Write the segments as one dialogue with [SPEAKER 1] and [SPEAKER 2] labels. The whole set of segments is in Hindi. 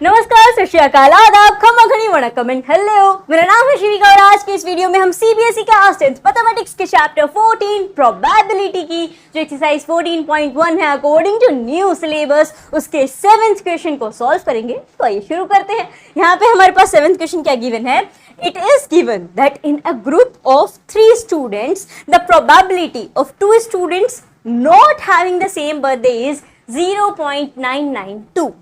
[SPEAKER 1] नमस्कार, सत श्री अकाल, आदाब, खमा खनी वणक्कम एंड हेलो। मेरा नाम है शिविका और आज के इस वीडियो में हम सीबीएसई का टेंथ मैथमेटिक्स के चैप्टर 14 प्रोबेबिलिटी की जो एक्सरसाइज 14.1 है अकॉर्डिंग टू न्यू सिलेबस उसके 7th क्वेश्चन को सॉल्व करेंगे। तो आइए शुरू करते हैं। यहाँ पे हमारे पास 7th क्वेश्चन क्या गिवन है। It is given that in a group of 3 students, the probability of 2 students not having the same birthday is 0.992.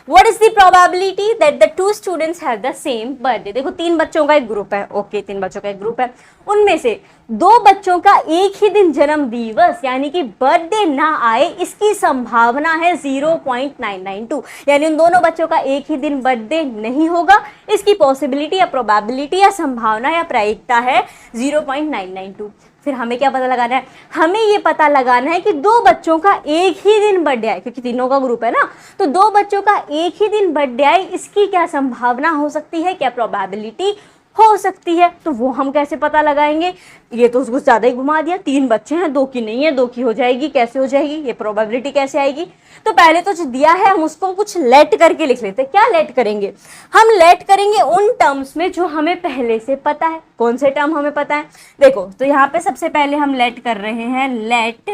[SPEAKER 1] What is the probability that the 2 students have the same birthday? देखो 3 बच्चों का एक ग्रुप है, ओके 3 बच्चों का एक ग्रुप है, उनमें से 2 बच्चों का एक ही दिन जन्म दिवस यानी कि बर्थडे ना आए इसकी संभावना है 0.992, यानी उन दोनों बच्चों का एक ही दिन बर्थडे नहीं होगा, इसकी पॉसिबिलिटी या प्रोबेबिलिटी या संभावना या प्रायिकता है 0.992। फिर हमें क्या पता लगाना है, हमें ये पता लगाना है कि 2 बच्चों का एक ही दिन बर्थडे आए, क्योंकि तीनों का ग्रुप है ना, तो 2 बच्चों का एक ही दिन बर्थडे आए इसकी क्या संभावना हो सकती है, क्या प्रोबेबिलिटी हो सकती है। तो वो हम कैसे पता लगाएंगे, ये तो कुछ ज्यादा ही घुमा दिया, 3 बच्चे हैं, 2 की नहीं है, 2 की हो जाएगी, कैसे हो जाएगी, ये प्रोबेबिलिटी कैसे आएगी। तो पहले तो जो दिया है हम उसको कुछ लेट करके लिख लेते हैं। क्या लेट करेंगे, हम लेट करेंगे उन टर्म्स में जो हमें पहले से पता है। कौन से टर्म हमें पता है, देखो तो यहाँ पे सबसे पहले हम लेट कर रहे हैं, लेट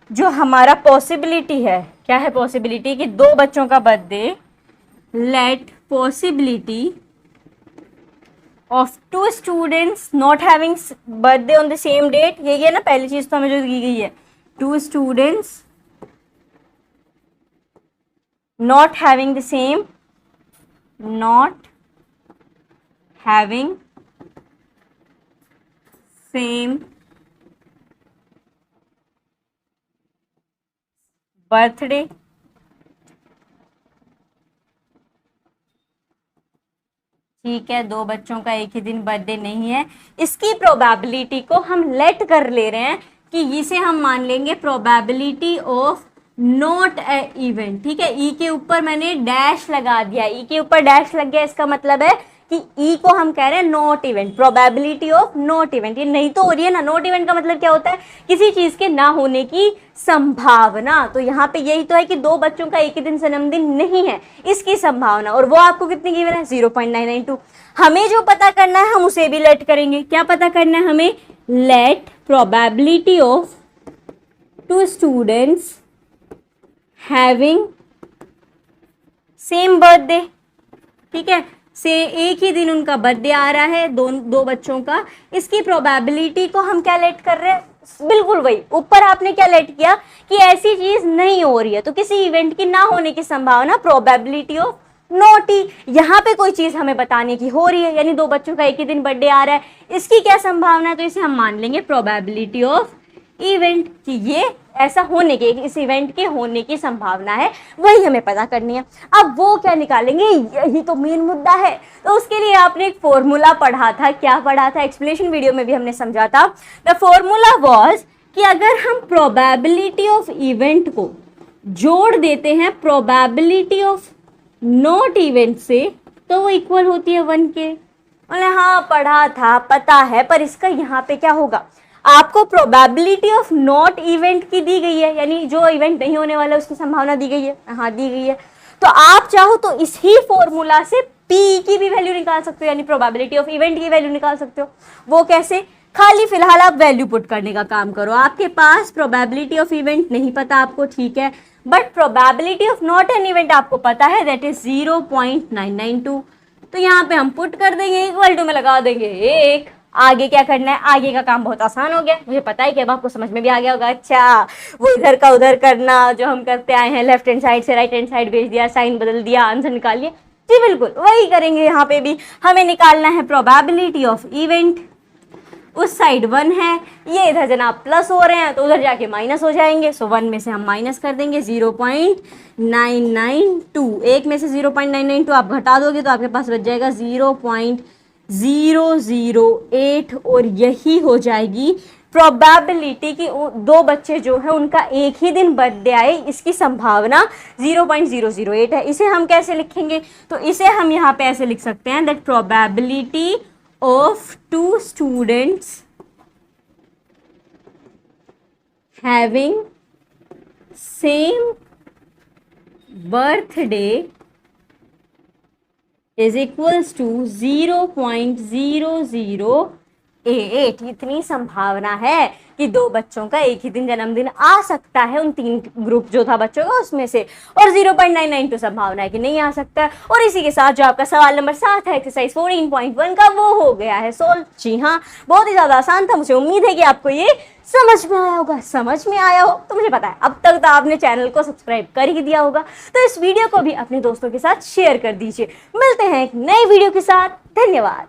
[SPEAKER 1] जो हमारा पॉसिबिलिटी है, क्या है पॉसिबिलिटी कि 2 बच्चों का birthday, let possibility of 2 students not having birthday on the same date, यही है ना पहली चीज तो हमें जो दी गई है, 2 students not having the same, not having same birthday, ठीक है, 2 बच्चों का एक ही दिन बर्थडे नहीं है, इसकी प्रोबेबिलिटी को हम लेट कर ले रहे हैं कि इसे हम मान लेंगे probability of not a event. ठीक है, ई के ऊपर मैंने डैश लगा दिया, ई के ऊपर डैश लग गया, इसका मतलब है कि ई को हम कह रहे हैं not event, probability of not event. ये नहीं तो हो रही है ना, नॉट इवेंट का मतलब क्या होता है, किसी चीज के ना होने की संभावना। तो यहाँ पे यही तो है कि 2 बच्चों का एक ही दिन जन्मदिन नहीं है, इसकी संभावना, और वो आपको कितनी गिवन है 0.992। हमें जो पता करना है हम उसे भी लेट करेंगे। क्या पता करना है हमें, let probability of 2 students having same birthday. ठीक है, से एक ही दिन उनका बर्थडे आ रहा है, 2 बच्चों का, इसकी प्रोबेबिलिटी को हम क्या लेट कर रहे हैं, बिल्कुल वही ऊपर आपने क्या लेट किया कि ऐसी चीज नहीं हो रही है, तो किसी इवेंट की ना होने की संभावना प्रोबेबिलिटी ऑफ नॉट ही। यहाँ पे कोई चीज हमें बताने की हो रही है, यानी 2 बच्चों का एक ही दिन बर्थडे आ रहा है, इसकी क्या संभावना है, तो इसे हम मान लेंगे प्रोबेबिलिटी ऑफ इवेंट, कि ये ऐसा होने के, इस इवेंट के होने की संभावना है, वही हमें पता करनी है। अब वो क्या निकालेंगे, यही तो मेन मुद्दा है। तो उसके लिए आपने एक फॉर्मूला पढ़ा था, क्या पढ़ा था, एक्सप्लेनेशन वीडियो में भी हमने समझा था। द फॉर्मूला वाज कि अगर हम प्रोबेबिलिटी ऑफ इवेंट को जोड़ देते हैं प्रोबेबिलिटी ऑफ नॉट इवेंट से, तो वो इक्वल होती है 1 के। हाँ पढ़ा था, पता है, पर इसका यहाँ पे क्या होगा, आपको प्रोबेबिलिटी ऑफ नॉट इवेंट की दी गई है, यानी जो इवेंट नहीं होने वाला उसकी संभावना दी गई है, हाँ दी गई है। तो आप चाहो तो इसी फॉर्मूला से पी की भी वैल्यू निकाल सकते हो, यानी प्रोबेबिलिटी ऑफ इवेंट की वैल्यू निकाल सकते हो। वो कैसे, खाली फिलहाल आप वैल्यू पुट करने का काम करो। आपके पास प्रोबेबिलिटी ऑफ इवेंट नहीं पता आपको, ठीक है, but probability of not an event आपको पता है, दैट इज 0.992। तो यहाँ पे हम पुट कर देंगे, इक्वल टू में लगा देंगे 1। आगे क्या करना है, आगे का काम बहुत आसान हो गया, मुझे पता है कि अब आपको समझ में भी आ गया होगा। अच्छा, वो इधर का उधर करना जो हम करते आए हैं, लेफ्ट हैंड साइड से राइट हैंड साइड भेज दिया, साइन बदल दिया, आंसर निकाल लिया, जी बिल्कुल वही करेंगे। यहाँ पे भी हमें निकालना है प्रोबेबिलिटी ऑफ इवेंट, उस साइड 1 है, ये इधर जनाब प्लस हो रहे हैं तो उधर जाके माइनस हो जाएंगे, सो 1 में से हम माइनस कर देंगे 0.992, एक में से 0.992 आप घटा दोगे तो आपके पास बच जाएगा 0.008, और यही हो जाएगी प्रोबेबिलिटी कि 2 बच्चे जो है उनका एक ही दिन बर्थडे आए, इसकी संभावना 0.008 है। इसे हम कैसे लिखेंगे, तो इसे हम यहाँ पे ऐसे लिख सकते हैं, that probability of 2 students having same birthday is equals to 0.0088। इतनी संभावना है कि दो बच्चों का एक ही दिन जन्मदिन आ सकता है, उन 3 ग्रुप जो था बच्चों का उसमें से, और 0.992 संभावना है कि नहीं आ सकता है। और इसी के साथ जो आपका सवाल नंबर 7 है एक्सरसाइज 14.1 का, वो हो गया है सोल्व। जी हाँ, बहुत ही ज्यादा आसान था। मुझे उम्मीद है कि आपको ये समझ में आया होगा। समझ में आया हो तो मुझे पता है अब तक तो आपने चैनल को सब्सक्राइब कर ही दिया होगा, तो इस वीडियो को भी अपने दोस्तों के साथ शेयर कर दीजिए। मिलते हैं एक नई वीडियो के साथ। धन्यवाद।